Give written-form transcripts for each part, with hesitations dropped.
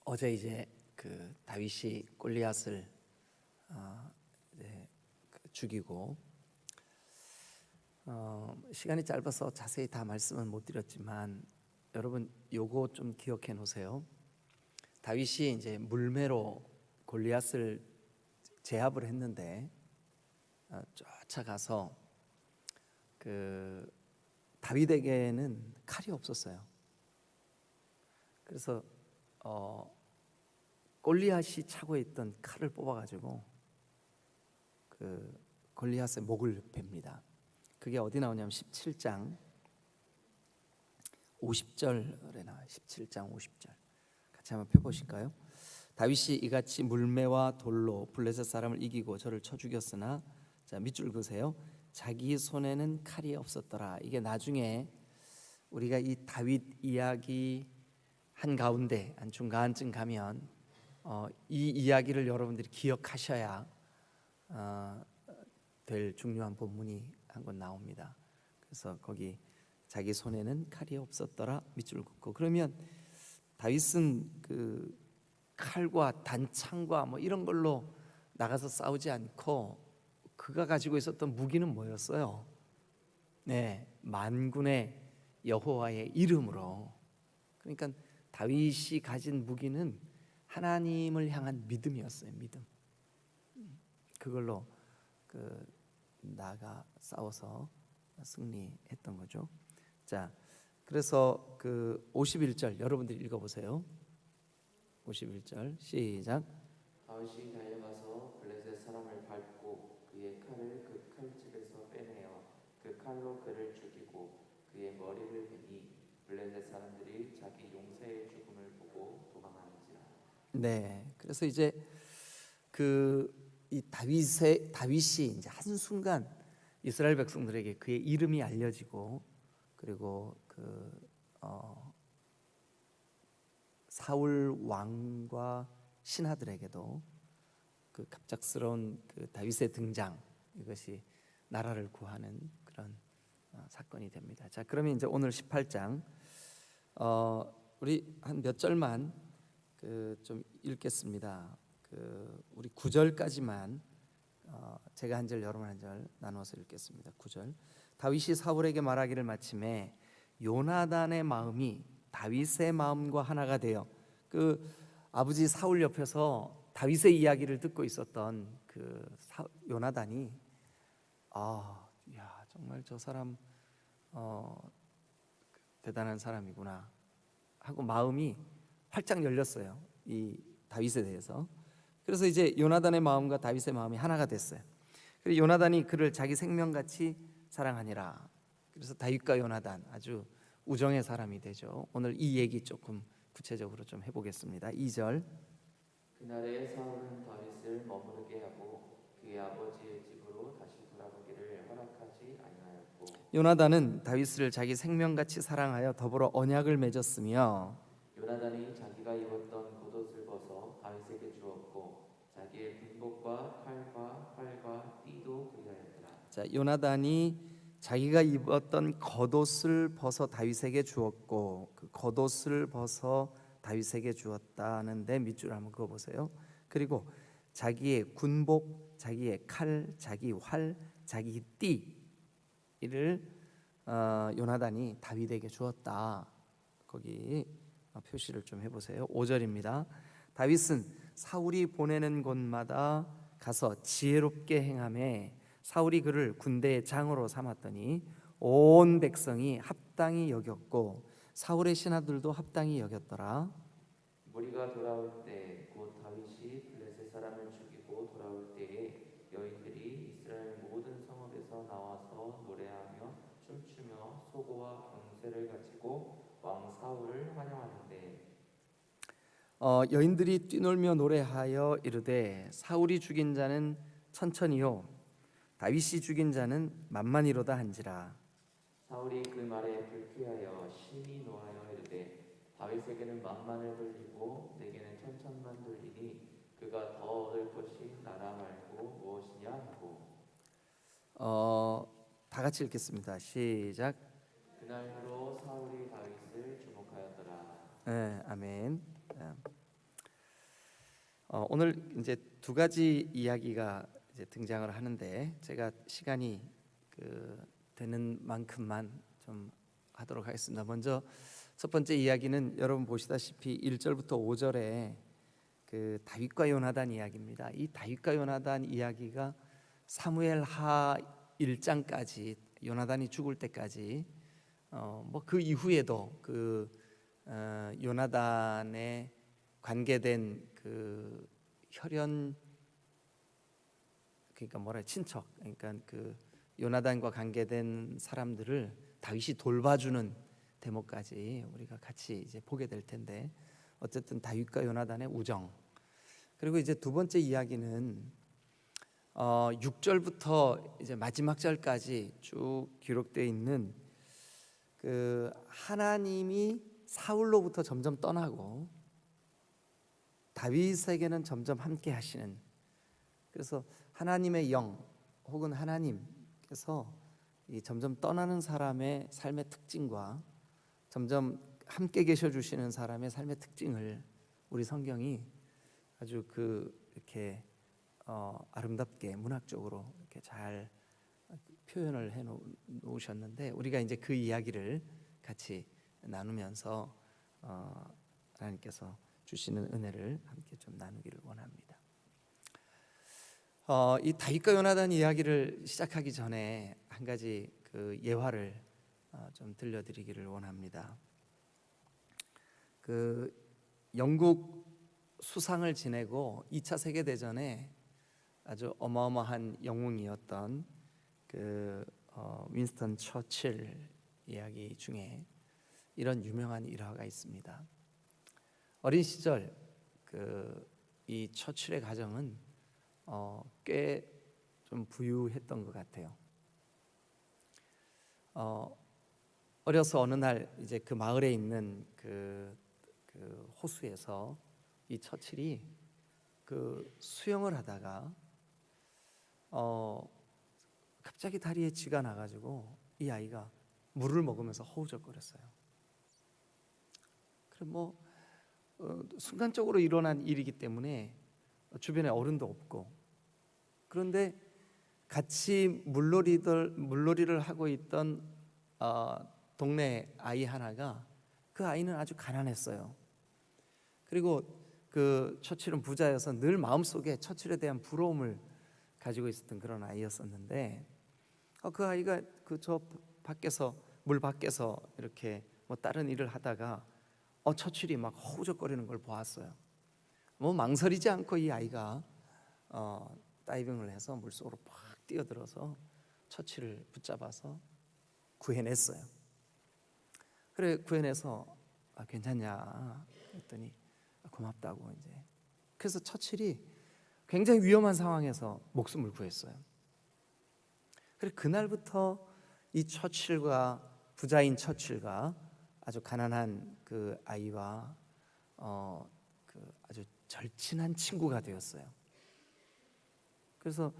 어제 이제 그 다윗이 골리앗을 이제 죽이고 시간이 짧아서 자세히 다 말씀은 못 드렸지만 여러분 요거 좀 기억해 놓으세요. 다윗이 이제 물매로 골리앗을 제압을 했는데 쫓아가서 그 다윗에게는 칼이 없었어요. 그래서 골리앗이 차고 있던 칼을 뽑아가지고 그 골리앗의 목을 팹니다. 그게 어디 나오냐면 17장 50절에 나와요. 17장 50절 같이 한번 펴보실까요? 다윗이 이같이 물매와 돌로 블레셋 사람을 이기고 저를 쳐 죽였으나, 자 밑줄 그으세요. 자기 손에는 칼이 없었더라. 이게 나중에 우리가 이 다윗 이야기 한 가운데 한 중간쯤 가면 이 이야기를 여러분들이 기억하셔야 될 중요한 본문이 한 권 나옵니다. 그래서 거기 자기 손에는 칼이 없었더라 밑줄 긋고, 그러면 다윗은 그 칼과 단창과 뭐 이런 걸로 나가서 싸우지 않고 그가 가지고 있었던 무기는 뭐였어요? 네, 만군의 여호와의 이름으로. 그러니까 다윗이 가진 무기는 하나님을 향한 믿음이었어요. 믿음. 그걸로 나가 싸워서 승리했던 거죠. 자, 그래서 그 51절 여러분들이 읽어보세요. 51절 시작. 다윗이 달려가서 블레셋 사람을 밟고 그의 칼을 그 칼집에서 빼내어 그 칼로 그를 죽이고 그의 머리를 베니 블레셋 사람들이 자기 용사의 죽음을 보고 도망하는지라. 네, 그래서 이제 이 다윗이 이제 한 순간 이스라엘 백성들에게 그의 이름이 알려지고, 그리고 사울 왕과 신하들에게도 그 갑작스러운 그 다윗의 등장, 이것이 나라를 구하는 그런 사건이 됩니다. 자, 그러면 이제 오늘 18장 우리 한 몇 절만 좀 읽겠습니다. 우리 9절까지만 제가 한 절 여러분 한 절 나눠서 읽겠습니다. 9절. 다윗이 사울에게 말하기를 마침에 요나단의 마음이 다윗의 마음과 하나가 되어, 그 아버지 사울 옆에서 다윗의 이야기를 듣고 있었던 요나단이 야 정말 저 사람 대단한 사람이구나 하고 마음이 활짝 열렸어요. 이 다윗에 대해서. 그래서 이제 요나단의 마음과 다윗의 마음이 하나가 됐어요. 그리고 요나단이 그를 자기 생명같이 사랑하니라. 그래서 다윗과 요나단 아주 우정의 사람이 되죠. 오늘 이 얘기 조금 구체적으로 좀 해보겠습니다. 2절. 그날에 사울은 다윗을 머무르게 하고 그의 아버지의 집으로 다시 돌아가기를 허락하지 아니하였고, 요나단은 다윗을 자기 생명같이 사랑하여 더불어 언약을 맺었으며, 요나단이 자기가 입었던 겉옷을 벗어 다윗에게 주었고 자기의 군복과 칼과 활과 띠도 그리하였더라. 자, 요나단이 자기가 입었던 겉옷을 벗어 다윗에게 주었고, 그 겉옷을 벗어 다윗에게 주었다는데 밑줄 한번 그어 보세요. 그리고 자기의 군복, 자기의 칼, 자기 활, 자기 띠를 요나단이 다윗에게 주었다. 거기 표시를 좀 해보세요. 5절입니다. 다윗은 사울이 보내는 곳마다 가서 지혜롭게 행하며 사울이 그를 군대의 장으로 삼았더니 온 백성이 합당히 여겼고 사울의 신하들도 합당히 여겼더라. 무리가 돌아올 때 곧 다윗이 블레셋 사람을 죽이고 돌아올 때에 여인들이 이스라엘 모든 성읍에서 나와서 노래하며 춤추며 소고와 번쇠를 가지고 왕 사울을 환영하는데, 여인들이 뛰놀며 노래하여 이르되 이사울이 죽인 자는 천천히요 다윗이 죽인 자는 만만히로다 한지라. 사울이 그 말에 불쾌하여 심히 노하여 이르되 다윗에게는 만만을 돌리고 내게는 천천만 돌리니 그가 더 얻을 것이 나라 말고 무엇이냐 하고. 다 같이 읽겠습니다. 시작. 그날로 사울이 다윗을 주목하였더라. 네, 아멘. 오늘 이제 두 가지 이야기가 이제 등장을 하는데 제가 시간이 되는 만큼만 좀 하도록 하겠습니다. 먼저 첫 번째 이야기는 여러분 보시다시피 1절부터 5절에 그 다윗과 요나단 이야기입니다. 이 다윗과 요나단 이야기가 사무엘하 1장까지 요나단이 죽을 때까지 뭐 그 이후에도 요나단에 관계된 그 혈연 그러니까 뭐라 친척 그러니까 그 요나단과 관계된 사람들을 다윗이 돌봐주는 대목까지 우리가 같이 이제 보게 될 텐데 어쨌든 다윗과 요나단의 우정 그리고 이제 두 번째 이야기는 6절부터 이제 마지막 절까지 쭉 기록되어 있는 그 하나님이 사울로부터 점점 떠나고 다윗에게는 점점 함께 하시는 그래서 하나님의 영 혹은 하나님께서 이 점점 떠나는 사람의 삶의 특징과 점점 함께 계셔 주시는 사람의 삶의 특징을 우리 성경이 아주 이렇게 아름답게 문학적으로 이렇게 잘 표현을 해 놓으셨는데 우리가 이제 그 이야기를 같이 나누면서 하나님께서 주시는 은혜를 함께 좀 나누기를 원합니다. 이 다윗과 요나단 이야기를 시작하기 전에 한 가지 그 예화를 좀 들려드리기를 원합니다. 그 영국 수상을 지내고 2차 세계 대전에 아주 어마어마한 영웅이었던 그 윈스턴 처칠 이야기 중에 이런 유명한 일화가 있습니다. 어린 시절 이 처칠의 가정은 꽤 좀 부유했던 것 같아요. 어려서 어느 날 이제 그 마을에 있는 그 호수에서 이 처칠이 수영을 하다가 갑자기 다리에 쥐가 나가지고 이 아이가 물을 먹으면서 허우적거렸어요. 그래 순간적으로 일어난 일이기 때문에 주변에 어른도 없고 그런데 같이 물놀이를 하고 있던 동네 아이 하나가 그 아이는 아주 가난했어요. 그리고 그 처칠은 부자여서 늘 마음속에 처칠에 대한 부러움을 가지고 있었던 그런 아이였었는데 그 아이가 저 밖에서 물 밖에서 이렇게 뭐 다른 일을 하다가 처칠이 막 허우적거리는 걸 보았어요. 망설이지 않고 이 아이가 다이빙을 해서 물속으로 팍 뛰어들어서 처칠을 붙잡아서 구해냈어요. 그래 구해내서 괜찮냐 했더니 고맙다고 이제 그래서 처칠이 굉장히 위험한 상황에서 목숨을 구했어요. 그래 그날부터 이 처칠과 부자인 처칠과 아주 가난한 그 아이와 아주 절친한 친구가 되었어요. 그래서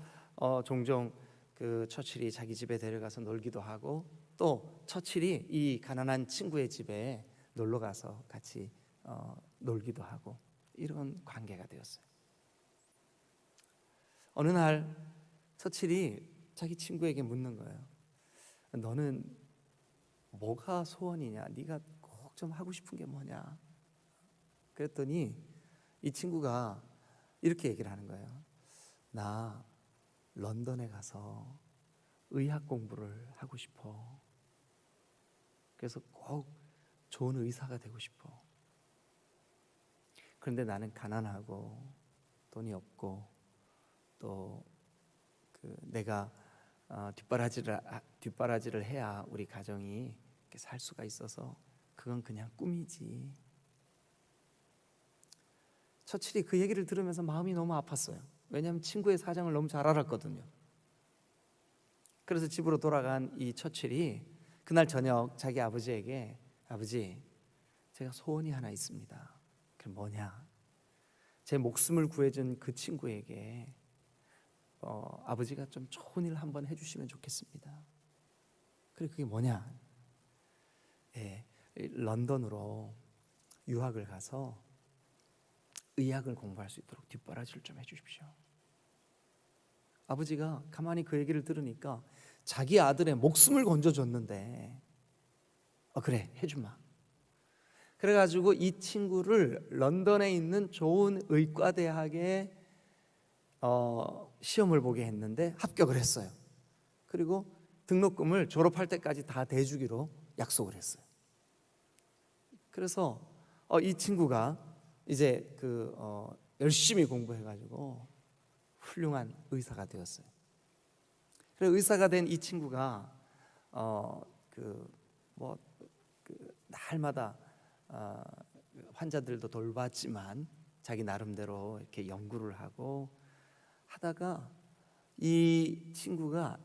종종 그 처칠이 자기 집에 데려가서 놀기도 하고 또 처칠이 이 가난한 친구의 집에 놀러 가서 같이 놀기도 하고 이런 관계가 되었어요. 어느 날 처칠이 자기 친구에게 묻는 거예요. 너는 뭐가 소원이냐? 네가 꼭 좀 하고 싶은 게 뭐냐? 그랬더니 이 친구가 이렇게 얘기를 하는 거예요. 나 런던에 가서 의학 공부를 하고 싶어. 그래서 꼭 좋은 의사가 되고 싶어. 그런데 나는 가난하고 돈이 없고 또 내가 뒷바라지를 해야 우리 가정이 이렇게 살 수가 있어서 그건 그냥 꿈이지. 처칠이 그 얘기를 들으면서 마음이 너무 아팠어요. 왜냐하면 친구의 사정을 너무 잘 알았거든요. 그래서 집으로 돌아간 이 처칠이 그날 저녁 자기 아버지에게 아버지 제가 소원이 하나 있습니다. 그게 뭐냐? 제 목숨을 구해준 그 친구에게 아버지가 좀 좋은 일 한번 해주시면 좋겠습니다. 그래 그게 뭐냐? 런던으로 유학을 가서 의학을 공부할 수 있도록 뒷바라지를 좀 해주십시오. 아버지가 가만히 그 얘기를 들으니까 자기 아들의 목숨을 건져줬는데 그래 해주마. 그래가지고 이 친구를 런던에 있는 좋은 의과대학에 시험을 보게 했는데 합격을 했어요. 그리고 등록금을 졸업할 때까지 다 대주기로 약속을 했어요. 그래서 이 친구가 이제 열심히 공부해가지고 훌륭한 의사가 되었어요. 그래서 의사가 된 이 친구가 날마다 환자들도 돌봤지만 자기 나름대로 이렇게 연구를 하고 하다가 이 친구가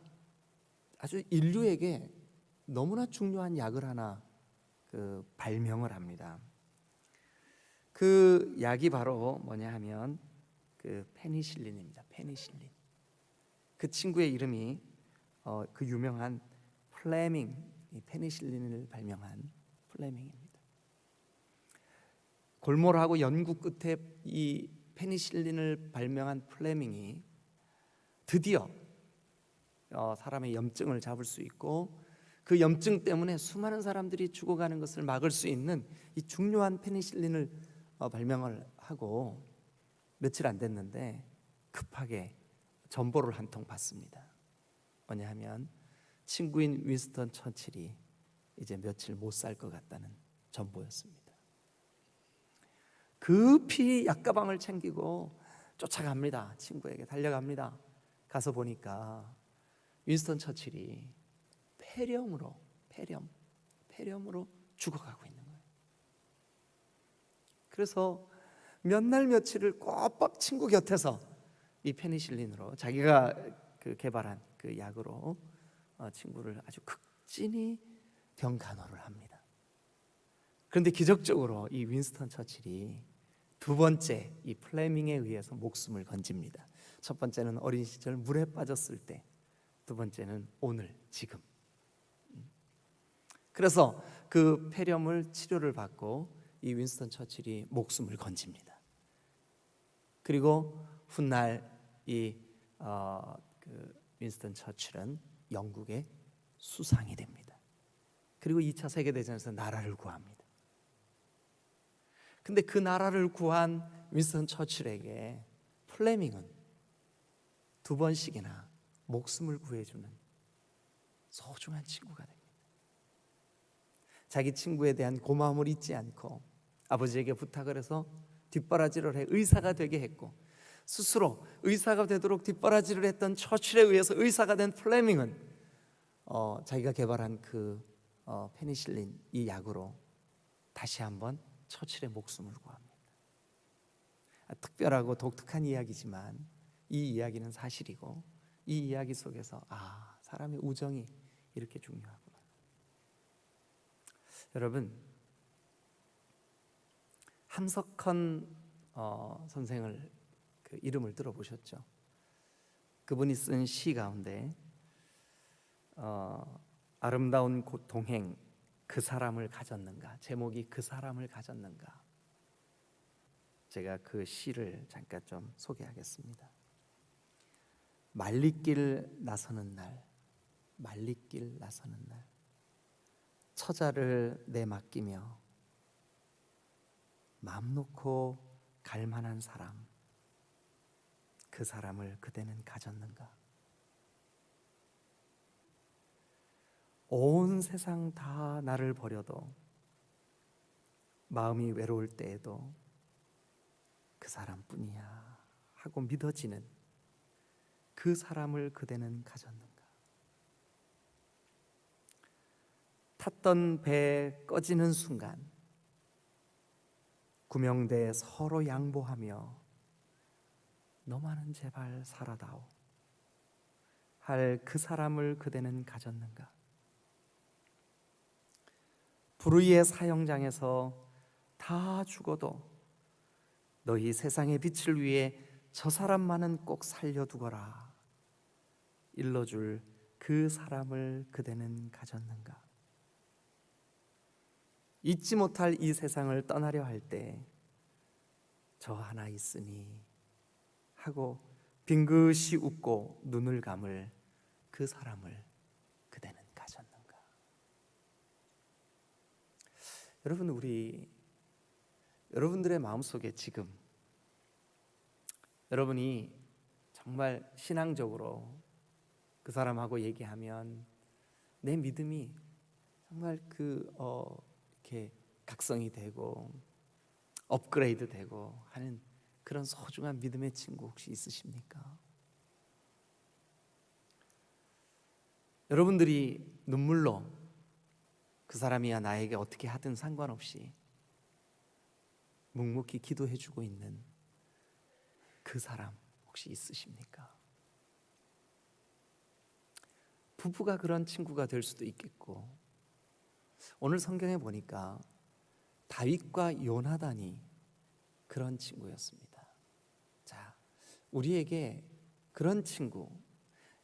아주 인류에게 너무나 중요한 약을 하나 발명을 합니다. 그 약이 바로 뭐냐 하면 페니실린입니다. 페니실린. 그 친구의 이름이 그 유명한 플레밍, 이 페니실린을 발명한 플레밍입니다. 골몰하고 연구 끝에 이 페니실린을 발명한 플레밍이 드디어 사람의 염증을 잡을 수 있고 그 염증 때문에 수많은 사람들이 죽어가는 것을 막을 수 있는 이 중요한 페니실린을 발명을 하고 며칠 안 됐는데 급하게 전보를 한 통 받습니다. 뭐냐 하면 친구인 윈스턴 처칠이 이제 며칠 못 살 것 같다는 전보였습니다. 급히 약가방을 챙기고 쫓아갑니다. 친구에게 달려갑니다. 가서 보니까 윈스턴 처칠이 폐렴으로 죽어가고 있는 거예요. 그래서 몇 날 며칠을 꼬박 친구 곁에서 이 페니실린으로 자기가 개발한 그 약으로 친구를 아주 극진히 병 간호를 합니다. 그런데 기적적으로 이 윈스턴 처칠이 두 번째 이 플레밍에 의해서 목숨을 건집니다. 첫 번째는 어린 시절 물에 빠졌을 때, 두 번째는 오늘 지금. 그래서 그 폐렴을 치료를 받고 이 윈스턴 처칠이 목숨을 건집니다. 그리고 훗날 이 윈스턴 처칠은 영국의 수상이 됩니다. 그리고 2차 세계대전에서 나라를 구합니다. 근데 그 나라를 구한 윈스턴 처칠에게 플레밍은 두 번씩이나 목숨을 구해주는 소중한 친구가 됩니다. 자기 친구에 대한 고마움을 잊지 않고 아버지에게 부탁을 해서 뒷바라지를 해 의사가 되게 했고, 스스로 의사가 되도록 뒷바라지를 했던 처칠에 의해서 의사가 된 플레밍은 자기가 개발한 그 페니실린 이 약으로 다시 한번 처칠의 목숨을 구합니다. 특별하고 독특한 이야기지만 이 이야기는 사실이고 이 이야기 속에서 사람의 우정이 이렇게 중요하구나. 여러분, 함석헌 선생을 그 이름을 들어보셨죠? 그분이 쓴 시 가운데 아름다운 곳 동행 그 사람을 가졌는가, 제목이 그 사람을 가졌는가. 제가 그 시를 잠깐 좀 소개하겠습니다. 말리길 나서는 날, 말리길 나서는 날, 처자를 내맡기며 마음 놓고 갈 만한 사람, 그 사람을 그대는 가졌는가. 온 세상 다 나를 버려도 마음이 외로울 때에도 그 사람뿐이야 하고 믿어지는 그 사람을 그대는 가졌는가. 탔던 배 꺼지는 순간 구명대에 서로 양보하며 너만은 제발 살아다오 할 그 사람을 그대는 가졌는가. 불의의 사형장에서 다 죽어도 너희 세상의 빛을 위해 저 사람만은 꼭 살려두거라 일러줄 그 사람을 그대는 가졌는가. 잊지 못할 이 세상을 떠나려 할 때 저 하나 있으니 하고 빙긋이 웃고 눈을 감을 그 사람을 그대는 가졌는가? 여러분, 여러분들의 마음속에 지금 여러분이 정말 신앙적으로 그 사람하고 얘기하면 내 믿음이 정말 이렇게 각성이 되고 업그레이드 되고 하는 그런 소중한 믿음의 친구 혹시 있으십니까? 여러분들이 눈물로 그 사람이야 나에게 어떻게 하든 상관없이 묵묵히 기도해 주고 있는 그 사람 혹시 있으십니까? 부부가 그런 친구가 될 수도 있겠고, 오늘 성경에 보니까 다윗과 요나단이 그런 친구였습니다. 자, 우리에게 그런 친구,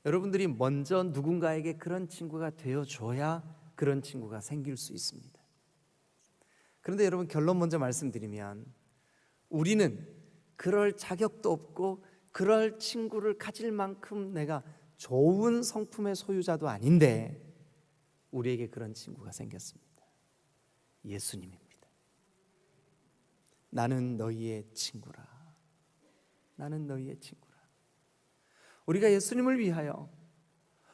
여러분들이 먼저 누군가에게 그런 친구가 되어줘야 그런 친구가 생길 수 있습니다. 그런데 여러분, 결론 먼저 말씀드리면 우리는 그럴 자격도 없고 그럴 친구를 가질 만큼 내가 좋은 성품의 소유자도 아닌데 우리에게 그런 친구가 생겼습니다. 예수님입니다. 나는 너희의 친구라. 나는 너희의 친구라. 우리가 예수님을 위하여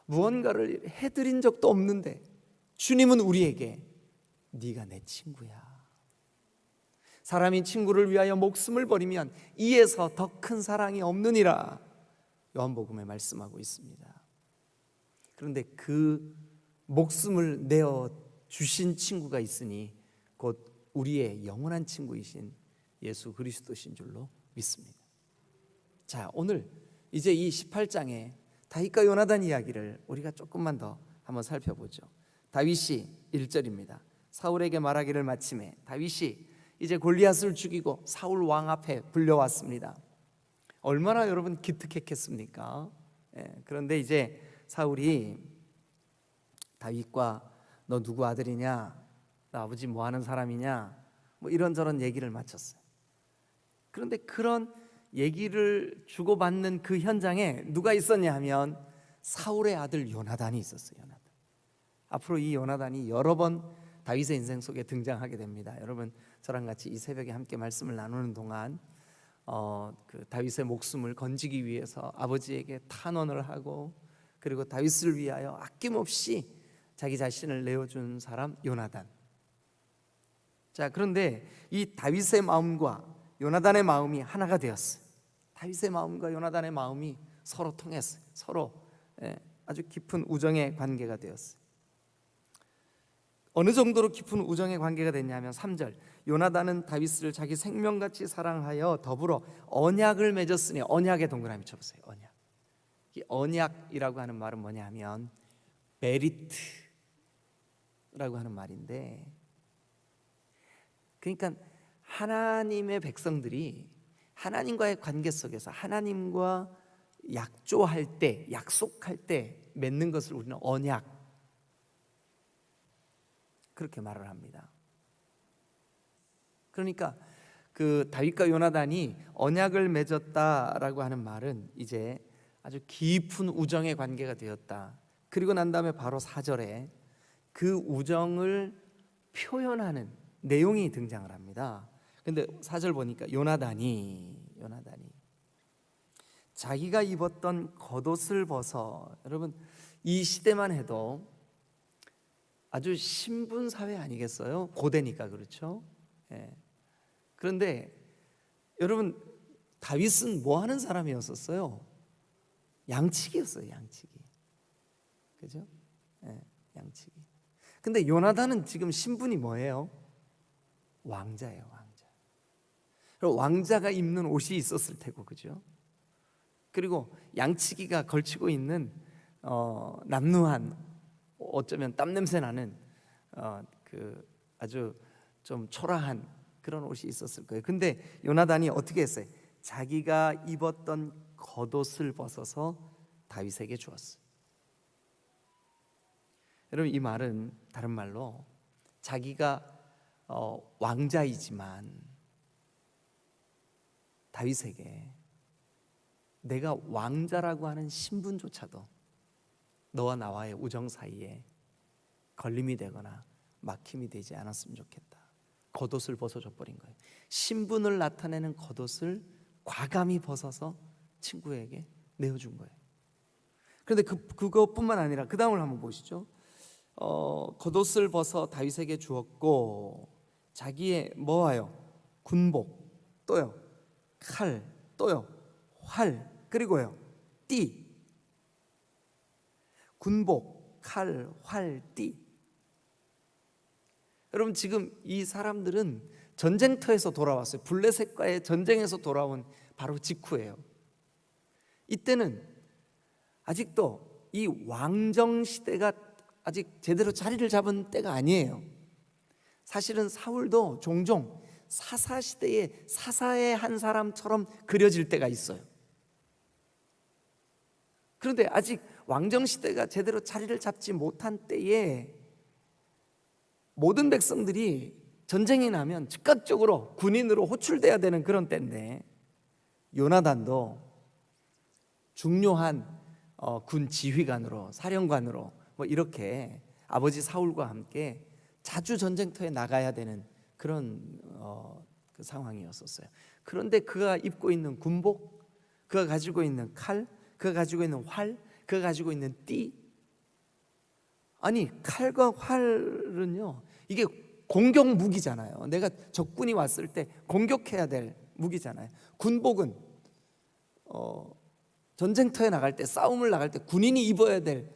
무언가를 해드린 적도 없는데 주님은 우리에게 네가 내 친구야. 사람이 친구를 위하여 목숨을 버리면 이에서 더 큰 사랑이 없느니라. 요한복음에 말씀하고 있습니다. 그런데 그 목숨을 내어 주신 친구가 있으니 곧 우리의 영원한 친구이신 예수 그리스도신 줄로 믿습니다. 자, 오늘 이제 이 18장의 다윗과 요나단 이야기를 우리가 조금만 더 한번 살펴보죠. 다윗이 1절입니다. 사울에게 말하기를 마침에 다윗이 이제 골리앗을 죽이고 사울 왕 앞에 불려왔습니다. 얼마나 여러분 기특했겠습니까? 그런데 이제 사울이 다윗과 너 누구 아들이냐? 너 아버지 뭐 하는 사람이냐? 뭐 이런저런 얘기를 마쳤어요. 그런데 그런 얘기를 주고받는 그 현장에 누가 있었냐 하면 사울의 아들 요나단이 있었어요. 요나단. 앞으로 이 요나단이 여러 번 다윗의 인생 속에 등장하게 됩니다. 여러분, 저랑 같이 이 새벽에 함께 말씀을 나누는 동안 그 다윗의 목숨을 건지기 위해서 아버지에게 탄원을 하고 그리고 다윗을 위하여 아낌없이 자기 자신을 내어준 사람 요나단. 자, 그런데 이 다윗의 마음과 요나단의 마음이 하나가 되었어요. 다윗의 마음과 요나단의 마음이 서로 통했어요. 서로 아주 깊은 우정의 관계가 되었어요. 어느 정도로 깊은 우정의 관계가 됐냐면 3절, 요나단은 다윗을 자기 생명같이 사랑하여 더불어 언약을 맺었으니, 언약에 동그라미 쳐보세요. 언약. 이 언약이라고 하는 말은 뭐냐 하면 베리트라고 하는 말인데, 그러니까 하나님의 백성들이 하나님과의 관계 속에서 하나님과 약조할 때, 약속할 때 맺는 것을 우리는 언약, 그렇게 말을 합니다. 그러니까 그 다윗과 요나단이 언약을 맺었다라고 하는 말은 이제 아주 깊은 우정의 관계가 되었다. 그리고 난 다음에 바로 4절에 그 우정을 표현하는 내용이 등장을 합니다. 근데 4절 보니까 요나단이 자기가 입었던 겉옷을 벗어, 여러분 이 시대만 해도 아주 신분 사회 아니겠어요? 고대니까 그렇죠? 그런데 여러분 다윗은 뭐 하는 사람이었었어요? 양치기였어요. 양치기. 그죠? 양치기. 근데 요나단은 지금 신분이 뭐예요? 왕자예요. 왕자. 그리고 왕자가 입는 옷이 있었을 테고, 그죠? 그리고 양치기가 걸치고 있는 남루한, 어쩌면 땀 냄새 나는 그 아주 좀 초라한 그런 옷이 있었을 거예요. 근데 요나단이 어떻게 했어요? 자기가 입었던 겉옷을 벗어서 다윗에게 주었어요. 여러분, 이 말은 다른 말로 자기가 왕자이지만 다윗에게 내가 왕자라고 하는 신분조차도 너와 나와의 우정 사이에 걸림이 되거나 막힘이 되지 않았으면 좋겠다. 겉옷을 벗어줘 버린 거예요. 신분을 나타내는 겉옷을 과감히 벗어서 친구에게 내어준 거예요. 그런데 그것뿐만 아니라 그 다음을 한번 보시죠. 겉옷을 벗어 다윗에게 주었고 자기의 뭐와요? 군복, 또요 칼, 또요 활, 그리고요 띠. 군복, 칼, 활, 띠. 여러분 지금 이 사람들은 전쟁터에서 돌아왔어요. 블레셋과의 전쟁에서 돌아온 바로 직후예요. 이때는 아직도 이 왕정 시대가 아직 제대로 자리를 잡은 때가 아니에요. 사실은 사울도 종종 사사 시대의 사사의 한 사람처럼 그려질 때가 있어요. 그런데 아직 왕정 시대가 제대로 자리를 잡지 못한 때에 모든 백성들이 전쟁이 나면 즉각적으로 군인으로 호출돼야 되는 그런 때인데 요나단도 중요한 군 지휘관으로 사령관으로 뭐 이렇게 아버지 사울과 함께 자주 전쟁터에 나가야 되는 그런 그 상황이었었어요. 그런데 그가 입고 있는 군복, 그가 가지고 있는 칼, 그가 가지고 있는 활, 그가 가지고 있는 띠, 아니 칼과 활은요 이게 공격 무기잖아요. 내가 적군이 왔을 때 공격해야 될 무기잖아요. 군복은 전쟁터에 나갈 때, 싸움을 나갈 때 군인이 입어야 될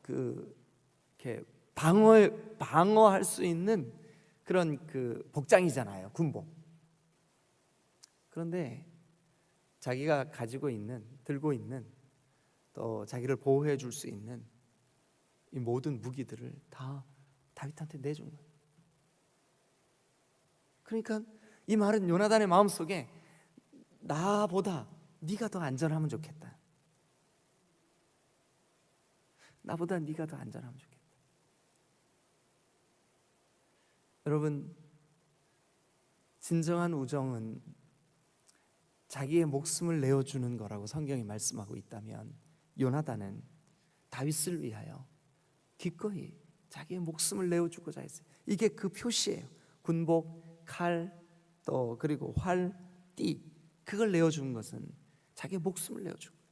이렇게 방어할 수 있는 그런 그 복장이잖아요, 군복. 그런데 자기가 가지고 있는, 들고 있는, 또 자기를 보호해 줄 수 있는 이 모든 무기들을 다 다윗한테 내준 거예요. 그러니까 이 말은 요나단의 마음속에 나보다 네가 더 안전하면 좋겠다. 나보다 네가 더 안전하면 좋겠다. 여러분, 진정한 우정은 자기의 목숨을 내어주는 거라고 성경이 말씀하고 있다면 요나단은 다윗을 위하여 기꺼이 자기의 목숨을 내어주고자 했어요. 이게 그 표시예요. 군복, 칼, 또 그리고 활, 띠, 그걸 내어준 것은 자기의 목숨을 내어준 거예요.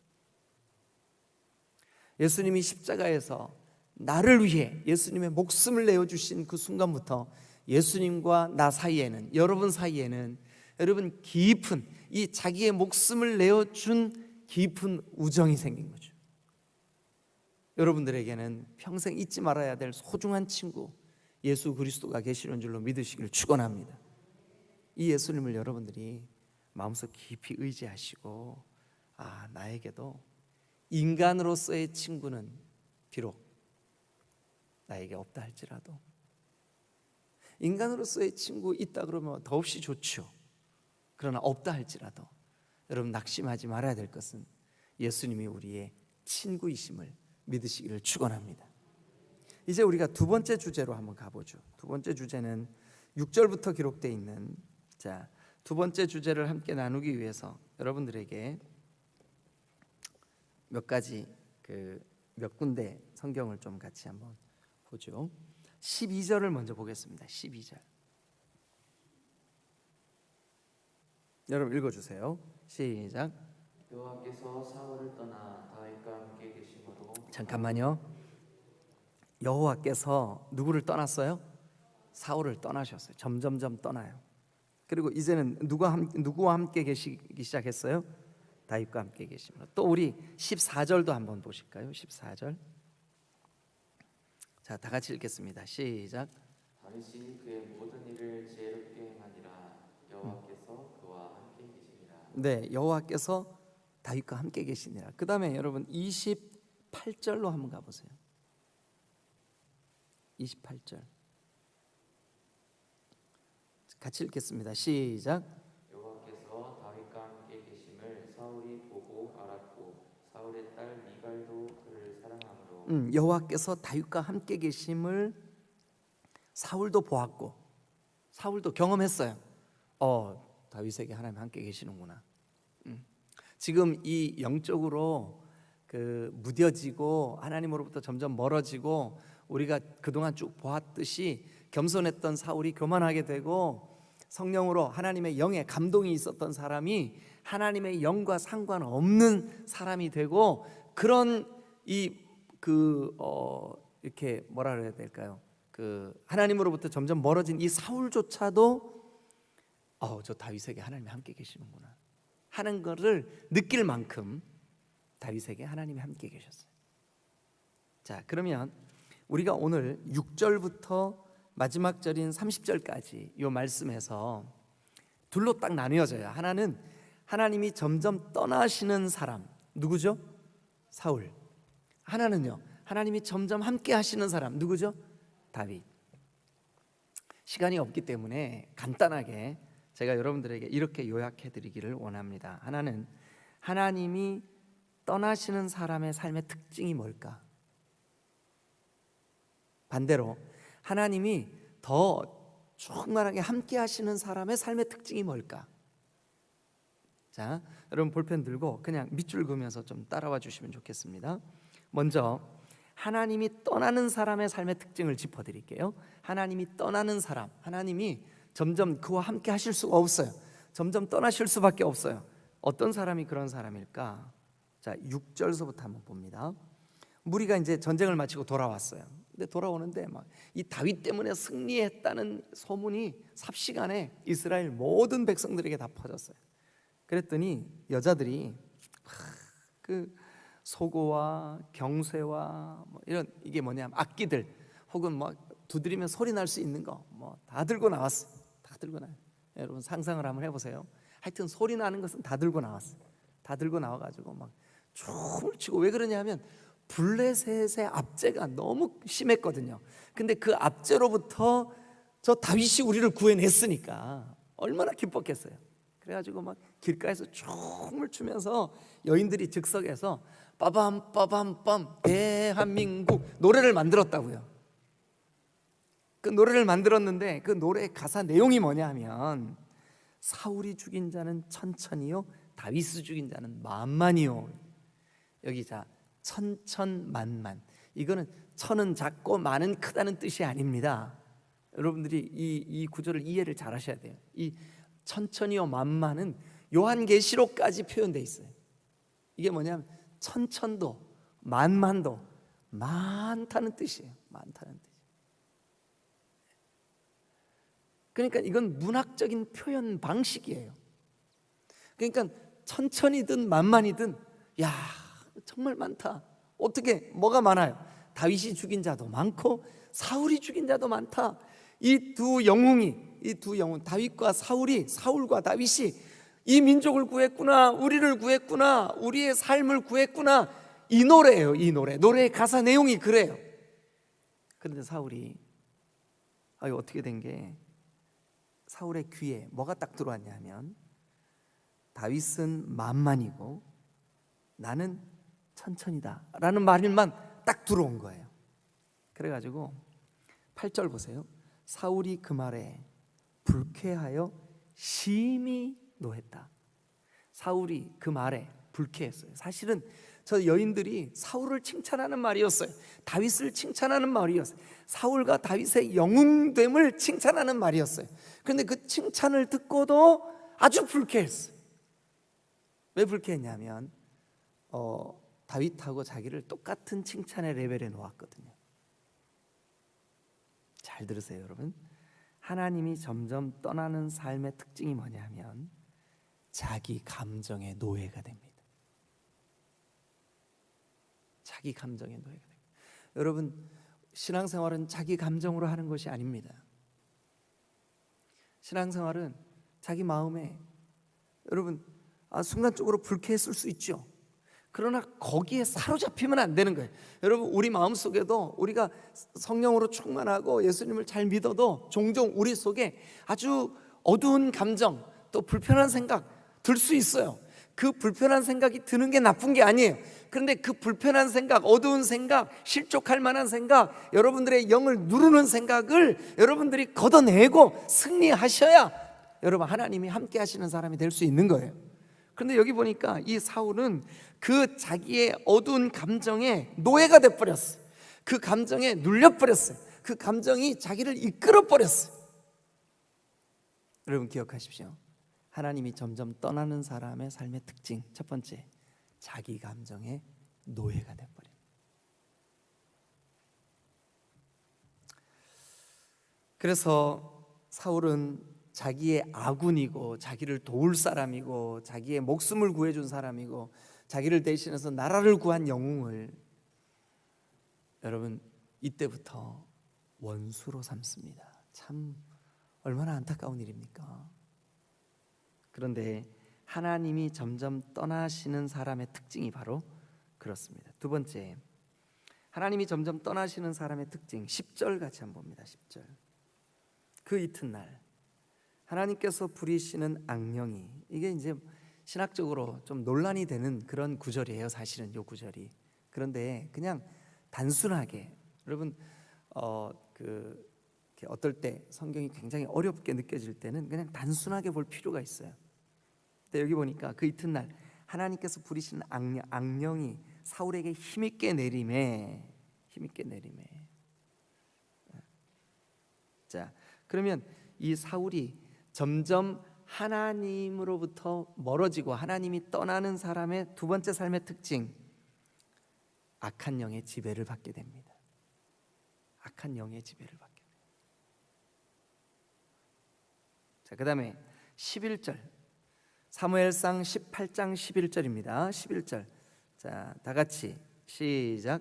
예수님이 십자가에서 나를 위해 예수님의 목숨을 내어주신 그 순간부터 예수님과 나 사이에는, 여러분 사이에는 여러분 깊은 이 자기의 목숨을 내어준 깊은 우정이 생긴 거죠. 여러분들에게는 평생 잊지 말아야 될 소중한 친구 예수 그리스도가 계시는 줄로 믿으시길 축원합니다. 이 예수님을 여러분들이 마음속 깊이 의지하시고 나에게도 인간으로서의 친구는 비록 나에게 없다 할지라도 인간으로서의 친구 있다 그러면 더없이 좋죠. 그러나 없다 할지라도 여러분 낙심하지 말아야 될 것은 예수님이 우리의 친구이심을 믿으시기를 축원합니다. 이제 우리가 두 번째 주제로 한번 가보죠. 두 번째 주제는 6절부터 기록되어 있는 두 번째 주제를 함께 나누기 위해서 여러분들에게 몇 군데 성경을 좀 같이 한번 보죠. 12절을 먼저 보겠습니다. 12절. 여러분 읽어주세요. 시작. 여호와께서 사울을 떠나 다윗과 함께 계심으로. 잠깐만요. 여호와께서 누구를 떠났어요? 사울을 떠나셨어요. 점점점 떠나요. 그리고 이제는 누구와 함께 계시기 시작했어요? 다윗과 함께 계십니다. 또 우리 14절도 한번 보실까요? 14절. 자, 다 같이 읽겠습니다. 시작. 다윗이 그의 모든 일을 지혜롭게 행하니라. 여호와께서 그와 함께 계시니라. 네, 여호와께서 다윗과 함께 계시니라. 그 다음에 여러분 28절로 한번 가보세요. 28절 같이 읽겠습니다. 시작. 여호와께서 다윗과 함께 계심을 사울이 보고 알았고 사울의 딸 미갈도 그를 사랑하므로. 여호와께서 다윗과 함께 계심을 사울도 보았고 사울도 경험했어요. 다윗에게 하나님 함께 계시는구나. 지금 이 영적으로 무뎌지고 하나님으로부터 점점 멀어지고 우리가 그동안 쭉 보았듯이 겸손했던 사울이 교만하게 되고 성령으로 하나님의 영에 감동이 있었던 사람이 하나님의 영과 상관없는 사람이 되고 그런 이렇게 뭐라 그래야 될까요? 하나님으로부터 점점 멀어진 이 사울조차도 저 다윗에게 하나님이 함께 계시는구나 하는 것을 느낄 만큼 다윗에게 하나님이 함께 계셨어요. 자, 그러면 우리가 오늘 6절부터 마지막 절인 30절까지 이 말씀에서 둘로 딱 나뉘어져요. 하나는 하나님이 점점 떠나시는 사람, 누구죠? 사울. 하나는요, 하나님이 점점 함께 하시는 사람, 누구죠? 다윗. 시간이 없기 때문에 간단하게 제가 여러분들에게 이렇게 요약해 드리기를 원합니다. 하나는 하나님이 떠나시는 사람의 삶의 특징이 뭘까? 반대로 하나님이 더 충만하게 함께 하시는 사람의 삶의 특징이 뭘까? 자, 여러분 볼펜 들고 그냥 밑줄 그으면서 좀 따라와 주시면 좋겠습니다. 먼저 하나님이 떠나는 사람의 삶의 특징을 짚어드릴게요. 하나님이 떠나는 사람, 하나님이 점점 그와 함께 하실 수가 없어요. 점점 떠나실 수밖에 없어요. 어떤 사람이 그런 사람일까? 자, 6절서부터 한번 봅니다. 무리가 이제 전쟁을 마치고 돌아왔어요. 근데 돌아오는데 막 이 다윗 때문에 승리했다는 소문이 삽시간에 이스라엘 모든 백성들에게 다 퍼졌어요. 그랬더니 여자들이 소고와 경쇠와 이런 이게 뭐냐면 악기들 혹은 두드리면 소리 날 수 있는 거 다 들고 나왔어. 다 들고 나요. 여러분 상상을 한번 해보세요. 하여튼 소리 나는 것은 다 들고 나왔어. 다 들고 나와가지고 막 춤을 추고, 왜 그러냐면 블레셋의 압제가 너무 심했거든요. 근데 그 압제로부터 저 다윗이 우리를 구해냈으니까 얼마나 기뻤겠어요. 그래가지고 막 길가에서 춤을 추면서 여인들이 즉석에서 빠밤 빠밤 빰 대한민국 노래를 만들었다고요. 그 노래를 만들었는데 그 노래의 가사 내용이 뭐냐면 사울이 죽인 자는 천천히요 다윗이 죽인 자는 만만이요. 여기 자 천천만만, 이거는 천은 작고 만은 크다는 뜻이 아닙니다. 여러분들이 이 구절을 이해를 잘 하셔야 돼요. 이 천천히요 만만은 요한계시록까지 표현되어 있어요. 이게 뭐냐면 천천도 만만도 많다는 뜻이에요. 많다는 뜻. 그러니까 이건 문학적인 표현 방식이에요. 그러니까 천천히든 만만이든 야 정말 많다. 어떻게 뭐가 많아요? 다윗이 죽인 자도 많고 사울이 죽인 자도 많다. 이 두 영웅 다윗과 사울과 다윗이 이 민족을 구했구나, 우리를 구했구나, 우리의 삶을 구했구나, 이 노래예요. 이 노래의 가사 내용이 그래요. 그런데 사울이 어떻게 된 게 사울의 귀에 뭐가 딱 들어왔냐 하면 다윗은 만만이고 나는 천천히다 라는 말만 딱 들어온 거예요. 그래가지고 8절 보세요. 사울이 그 말에 불쾌하여 심히 노했다. 사울이 그 말에 불쾌했어요. 사실은 저 여인들이 사울을 칭찬하는 말이었어요. 다윗을 칭찬하는 말이었어요. 사울과 다윗의 영웅됨을 칭찬하는 말이었어요. 그런데 그 칭찬을 듣고도 아주 불쾌했어요. 왜 불쾌했냐면 다윗하고 자기를 똑같은 칭찬의 레벨에 놓았거든요. 잘 들으세요, 여러분. 하나님이 점점 떠나는 삶의 특징이 뭐냐면 자기 감정의 노예가 됩니다. 자기 감정의 노예가 됩니다. 여러분, 신앙생활은 자기 감정으로 하는 것이 아닙니다. 신앙생활은 자기 마음에 여러분 순간적으로 불쾌했을 수 있죠. 그러나 거기에 사로잡히면 안 되는 거예요. 여러분, 우리 마음속에도 우리가 성령으로 충만하고 예수님을 잘 믿어도 종종 우리 속에 아주 어두운 감정 또 불편한 생각 들 수 있어요. 그 불편한 생각이 드는 게 나쁜 게 아니에요. 그런데 그 불편한 생각, 어두운 생각, 실족할 만한 생각, 여러분들의 영을 누르는 생각을 여러분들이 걷어내고 승리하셔야 여러분 하나님이 함께 하시는 사람이 될 수 있는 거예요. 그런데 여기 보니까 이 사울은 그 자기의 어두운 감정에 노예가 돼버렸어요. 그 감정에 눌려버렸어요. 그 감정이 자기를 이끌어버렸어요. 여러분 기억하십시오. 하나님이 점점 떠나는 사람의 삶의 특징, 첫 번째, 자기 감정에 노예가 돼버려요. 그래서 사울은 자기의 아군이고 자기를 도울 사람이고 자기의 목숨을 구해준 사람이고 자기를 대신해서 나라를 구한 영웅을 여러분 이때부터 원수로 삼습니다. 참 얼마나 안타까운 일입니까? 그런데 하나님이 점점 떠나시는 사람의 특징이 바로 그렇습니다. 두 번째, 하나님이 점점 떠나시는 사람의 특징, 10절 같이 한번 봅니다. 10절. 그 이튿날 하나님께서 부리시는 악령이, 이게 이제 신학적으로 좀 논란이 되는 그런 구절이에요. 사실은 이 구절이. 그런데 그냥 단순하게 여러분 어떨 때 성경이 굉장히 어렵게 느껴질 때는 그냥 단순하게 볼 필요가 있어요. 근데 여기 보니까 그 이튿날 하나님께서 부리시는 악령이 사울에게 힘있게 내림에. 자, 그러면 이 사울이 점점 하나님으로부터 멀어지고 하나님이 떠나는 사람의 두 번째 삶의 특징, 악한 영의 지배를 받게 됩니다. 악한 영의 지배를 받게 됩니다. 자, 그 다음에 11절, 사무엘상 18장 11절입니다. 11절. 자, 다 같이 시작.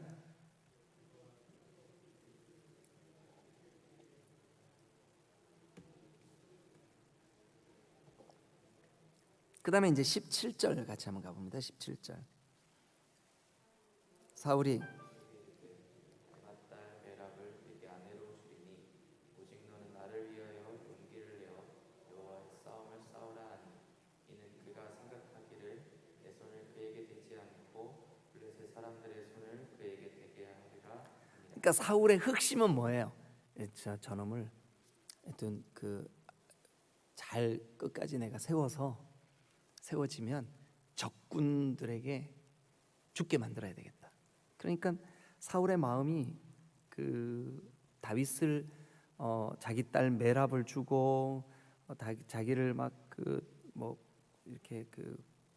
그 다음에 이제 17절 같이 한번 가봅니다. 17절. 사울이 맏딸 메랍을 내게 아내로 주리니 오직 너는 나를 위하여 용기를 내어 여호와의 싸움을 싸우라 하니 이는 그가 생각하기를 내 손을 그에게 대지 않고 블레셋 사람들의 손을 그에게 대게 하리라. 그러니까 사울의 흑심은 뭐예요? 저놈을 하여튼 잘 끝까지 내가 세워지면 적군들에게 죽게 만들어야 되겠다. 그러니까 사울의 마음이 다윗을 자기 딸 메랍을 주고 자기를 막 이렇게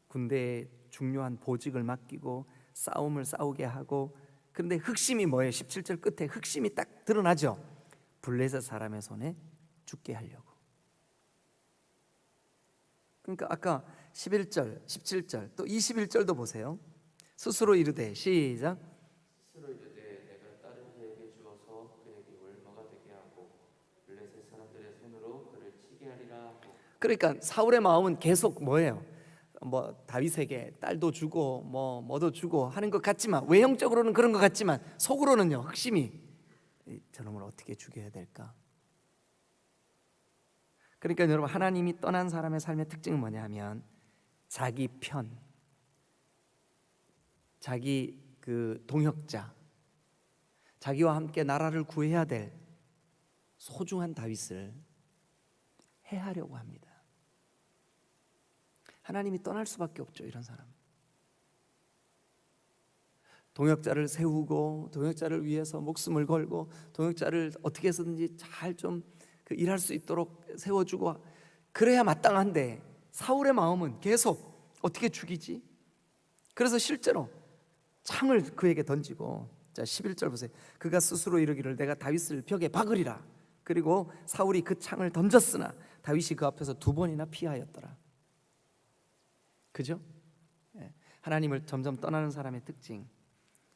군대에 중요한 보직을 맡기고 싸움을 싸우게 하고, 그런데 흑심이 뭐예요? 17절 끝에 흑심이 딱 드러나죠. 블레셋 사람의 손에 죽게 하려고. 그러니까 아까 11절, 17절, 또 21절도 보세요. 스스로 이르되 시작. 스스로 이르되 내가 딸을 그에게 주어서 그에게 울모가 되게 하고 블레셋 사람들의 손으로 그를 치게 하리라 하고. 그러니까 사울의 마음은 계속 뭐예요? 다윗에게 딸도 주고 뭐도 주고 하는 것 같지만, 외형적으로는 그런 것 같지만 속으로는요 흑심이, 저놈을 어떻게 죽여야 될까? 그러니까 여러분, 하나님이 떠난 사람의 삶의 특징은 뭐냐 하면 자기 편, 자기 동역자, 자기와 함께 나라를 구해야 될 소중한 다윗을 해하려고 합니다. 하나님이 떠날 수밖에 없죠. 이런 사람, 동역자를 세우고 동역자를 위해서 목숨을 걸고 동역자를 어떻게 해서든지 잘 좀 일할 수 있도록 세워주고 그래야 마땅한데, 사울의 마음은 계속 어떻게 죽이지? 그래서 실제로 창을 그에게 던지고, 자 11절 보세요. 그가 스스로 이르기를 내가 다윗을 벽에 박으리라. 그리고 사울이 그 창을 던졌으나 다윗이 그 앞에서 2번이나 피하였더라. 그죠? 하나님을 점점 떠나는 사람의 특징,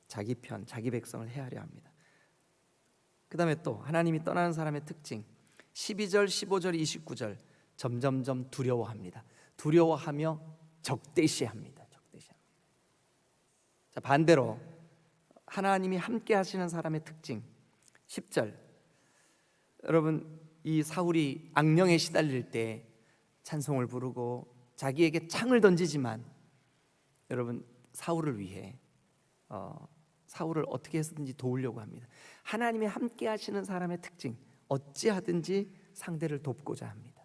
자기 편, 자기 백성을 해하려 합니다. 그 다음에 또 하나님이 떠나는 사람의 특징, 12절, 15절, 29절 점점점 두려워합니다. 두려워하며 적대시합니다. 자, 반대로 하나님이 함께 하시는 사람의 특징, 10절. 여러분, 이 사울이 악령에 시달릴 때 찬송을 부르고 자기에게 창을 던지지만, 여러분 사울을 위해 사울을 어떻게 해서든지 도우려고 합니다. 하나님이 함께 하시는 사람의 특징, 어찌하든지 상대를 돕고자 합니다.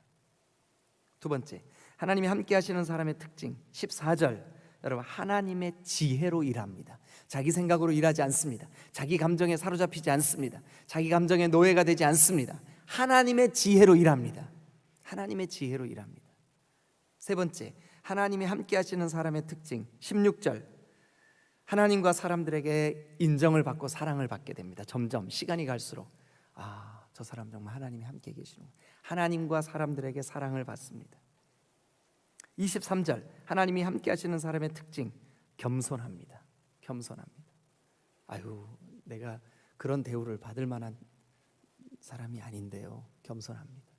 두 번째, 하나님이 함께 하시는 사람의 특징 14절. 여러분, 하나님의 지혜로 일합니다. 자기 생각으로 일하지 않습니다. 자기 감정에 사로잡히지 않습니다. 자기 감정의 노예가 되지 않습니다. 하나님의 지혜로 일합니다. 하나님의 지혜로 일합니다. 세 번째, 하나님이 함께 하시는 사람의 특징 16절. 하나님과 사람들에게 인정을 받고 사랑을 받게 됩니다. 점점 시간이 갈수록 저 사람 정말 하나님이 함께 계시는구나. 하나님과 사람들에게 사랑을 받습니다. 23절, 하나님이 함께 하시는 사람의 특징 겸손합니다. 겸손합니다. 내가 그런 대우를 받을 만한 사람이 아닌데요. 겸손합니다.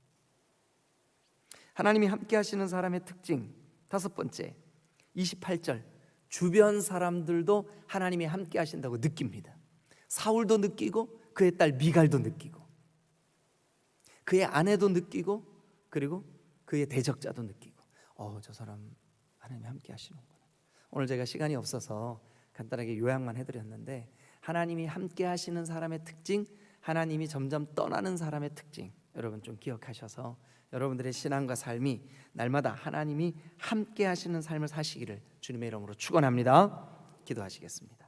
하나님이 함께 하시는 사람의 특징 다섯 번째, 28절, 주변 사람들도 하나님이 함께 하신다고 느낍니다. 사울도 느끼고 그의 딸 미갈도 느끼고 그의 아내도 느끼고 그리고 그의 대적자도 느끼고 저 사람 하나님이 함께 하시는구나. 오늘 제가 시간이 없어서 간단하게 요약만 해드렸는데, 하나님이 함께 하시는 사람의 특징, 하나님이 점점 떠나는 사람의 특징, 여러분 좀 기억하셔서 여러분들의 신앙과 삶이 날마다 하나님이 함께 하시는 삶을 사시기를 주님의 이름으로 축원합니다. 기도하시겠습니다.